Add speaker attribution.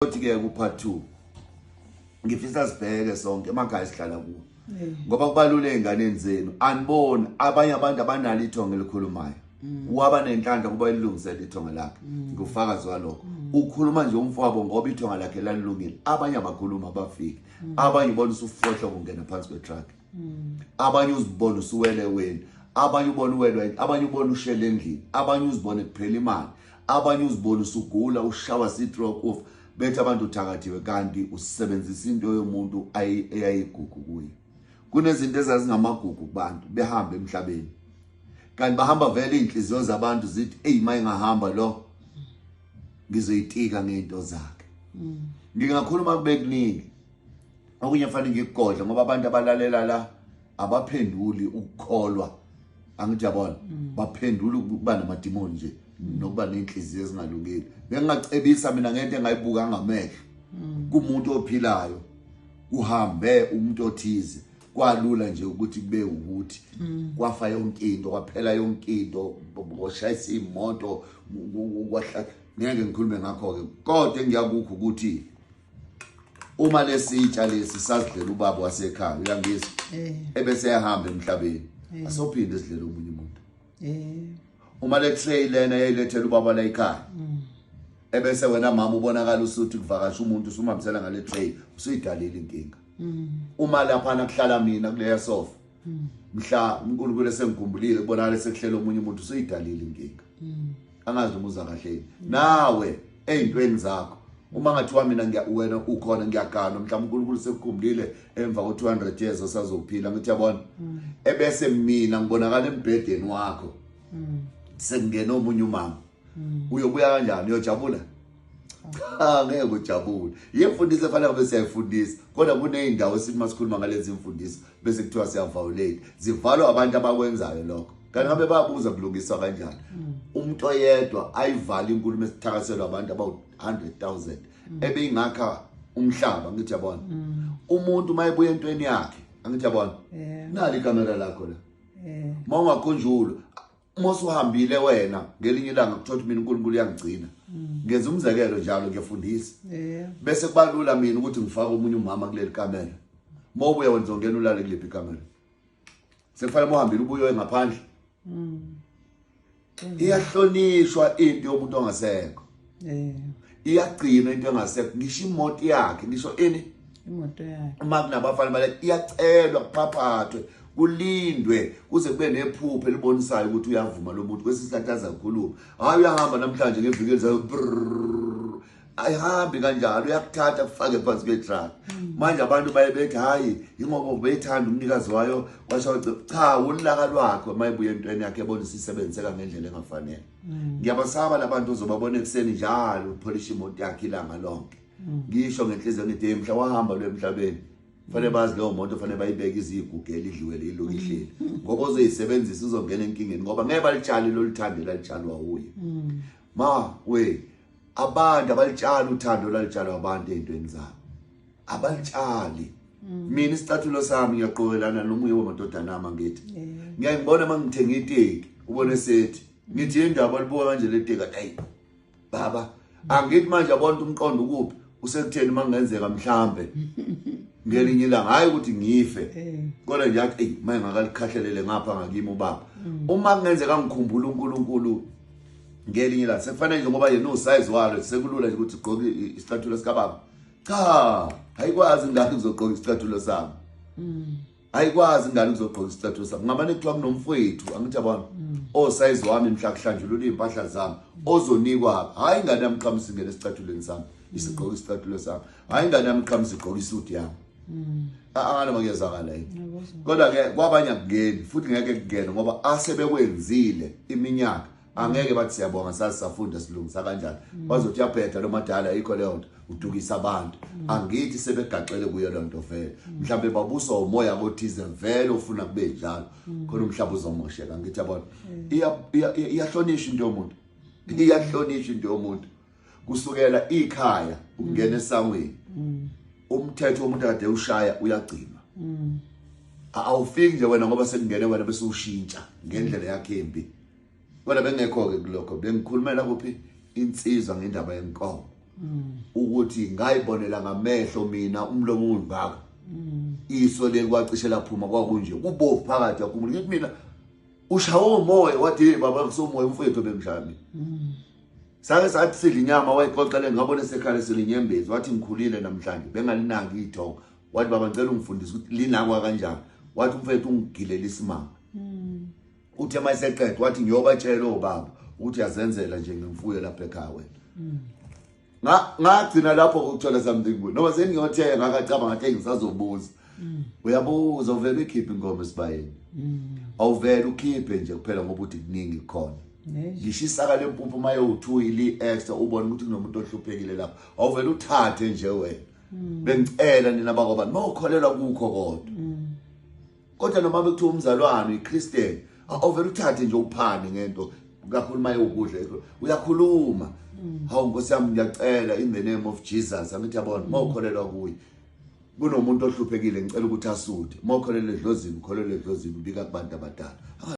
Speaker 1: Othi ke ku part 2 ngifisa sibheke sonke emakhaya sihlala kuwo ngoba kubalule enganeni zenu anibona abanye abantu abanalo ithonga elikhulumayo waba nenhlanhla kuba ilungisele ithonga lakhe ngufakazi walokho ukhuluma nje umfowabo ngoba ithonga lakhe lalilungile abanye abakhuluma abafiki abanye ubona usufohla kungena phansi kwetrack abanye uzibona usuwele wena abanye ubona uwelwe abanye ubona ushele endlini abanye uzibona kuphela imali abanye uzibona usugula ushawa stroke of bethu abantu uthakathiwe kanti usebenzisa into yomuntu eyayigugu kuye kunezinto ezazingamagugu kubantu behamba emhlabeni kanti bahamba vele inhliziyo zabantu zithi hey maye ngahamba lo ngizoyitika ngento zakhe ngingakhuluma kube kuningi okunye fanele ngikugodla ngoba abantu abalalela la abaphenduli ukukholwa angijabona baphendula ukuba namadimoni nje nokuba nenhliziyo ezingalungile bengingacebisa mina ngento engayibuka ngamehlo kumuntu ophilayo uhambe umuntu othize kwalula nje ukuthi kube ukuthi kwafa yonke into kwaphela yonke into ngoshayisa imoto kwahla ngeke ngikhulume ngakho ke kodwa ngiyakukho ukuthi uma lesitsha lesi sasidlela ubaba wasekhaya uyangizwa ebese ehamba emhlabeni asophinde sidlela omunye umuntu uma le trail lena yayilethela ubaba la ekhaya ebese wena mama ubonakala usuthi kuvakasha umuntu usumamsela ngale trail usuyidalile inkinga uma lapha nakuhlala mina kuleya sofa mhla uNkulunkulu esengikhumbulile kubonakala sekuhlela omunye umuntu usuyidalile inkinga angazi umuza kahle nawe ezintweni zakho uma ngathiwa mina wena ukhona ngiyagana mhlawumbe uNkulunkulu sekukhumbulile emva ko 200 years osazophila ngithi yabona ebese mina ngibonakala embhedeni wakho sengena omunye umama uyobuya kanjani uyojabula ngeke ujabule yemfundisi efanele bese siyayifundisa kodwa kuneyindawo esithi masikhuluma ngalezi imfundiso bese kuthiwa siyaviolate zivalwa abantu abakwenzayo lokho kanti ngabe bayabuza kulungiswa kanjani umuntu oyedwa ayivala inkulumo esithakaselwa abantu about 100,000 ebeyingakha umhlaba ngithi yabona umuntu mayebuya entweni yakhe angithi yabona nali ikamera lakho la mawungakhonjulwa Mosu uhambile wena ngelinye ilanga kuthothi mina uNkulunkulu uyangigcina ngenza umzekelo njalo ngiyafundisa bese kubalula mina ukuthi ngifake umunye umama kuleli kamera mawubuya wenza ongena ulale kulephi ikamera sekufanele mohambile ubuye ngaphandle iyahlonishwa into yomuntu ongasekho iyagcina into engasekho ngisho imoto yakhe ngisho
Speaker 2: imoto yakhe
Speaker 1: uma kunabafana bale iyacelwa kuphaphathwe kulindwe kuze kube nephupho elibonisayo ukuthi uyavuma lo muntu kwesisathaza ukukhuluma hayi uyahamba namhlanje ngeviki elizayo ayihambi kanjalo uyakuthatha kufake phansi kwetrack manje abantu baye bethi hayi ingoba ubeyithanda umnikazi wayo washo cha ulaka lwakho mayibuye entweni yakhe ebonisa isebenziseka ngendlela engafanele ngiyabasaba labantu uzobabona ekseni njalo upolish imoto yakhe ilanga lonke ngisho ngenhliziyo ngithi mhla wahamba lo emhlabeni fanele bazi leyo moto fanele bayibeke izigugu elidliwe lelo ihleli ngoba uzoyisebenzisa uzongena enkingeni ngoba ngeke balitshali lo lithande lalitshalwa uye we abantu abalitshali uthando lalitshalwa abantu ezintweni zabo abalitshali mina isicathulo sami ngiyaqokelana nomunye wamadodana ama ngithi ngiyayibona mangithenga iteki ubone sethi ngithi indaba libuka manje leteka hey baba angithi manje abantu umqondo ukuphi usekutheni mangenzeka mhlambe ngelinye ilanga hayi ukuthi ngife kodwa nje athi hey maye ngakalikhahlelele ngapha ngakimi ubaba uma kungenzeka ngikhumbula uNkulunkulu ngelinye ilanga sekufanele nje ngoba yena usize walo sekulula nje ukuthi ugqoke isicathulo sika baba cha ayikwazi ngani uzogqoka isicathulo sami ayikwazi ngani uzogqoka isicathulo sami ngabane kuthiwa kunomfowethu angithi yabona osize wami mhla kuhlanjulula impahla zami ozonikwa hayi ngani amqhamisi ngene esicathulweni sami isigqoka isicathulo sami hayi ngani amqhamisi igqoka isuit yami angana makuyezakala yini kodwa ke kwabanye akungeni futhi ngeke kungene ngoba asebekwenzile iminyaka angeke bathi siyabonga sasifunda silungisa kanjani bazothi yaphetha lo madala ayikho leyo nto udukisa abantu angithi sebegaxele kuyo le nto vele mhlawumbe babuswa umoya othize vele ufuna kube njalo khona umhlaba uzomosheka ngithi yabona iyahlonishwa into yomuntu iyahlonishwa into yomuntu kusukela ikhaya ukungena esangweni umthetho womuntu kade ushaya uyagcina awufiki nje wena ngoba sekungene wena bese ushintsha ngendlela yakhe embi kodwa bengekho ke kulokho bengikhulumela kuphi insizwa ngendaba yenkomo ukuthi ngayibonela ngamehlo mina umlomo ungaka iso lekwacishe laphuma kwakunje kubovu phakathi yakho ngithi mina ushawo umoya wathi baba kusomoya umfowethu bengishami sake sathi sidla inyama wayixoxele ngabona esekhale selinyembezi wathi ngikhulile namhlanje bengalinaki ithonga wathi baba ngicela ungifundise ukuthi linakwa kanjani wathi umfowethu ungigilela isimanga uthe mayiseqedwe wathi ngiyobatshela obaba ukuthi yazenzela nje ngemfuyo lapha ekhaya wena ngagcina lapho ukuthola something good noma seniyothenga akacaba ngathi ngisazobuza uyabuza uvela ukhiphe ingoma esibayeni awuvela ukhiphe nje kuphela ngoba uthi kuningi khona ngishisaka lempuphu maye u2 ili extra ubone ukuthi kunomuntu ohluphekile lapha awuvela uthathe nje wena bengicela nina bakobani mawukholelwa kukho kodwa noma bekuthiwa umzalwane iChristian awuvela uthathe nje uphane ngento kakhulu maye ukudla uyakhuluma hawu Nkosi yami ngiyacela in the name of Jesus angithi yabona mawukholelwa kuye kunomuntu ohluphekile ngicela ukuthi asuthe mawukholelwa edlozini ukholelwa edlozini ubika kubantu abadala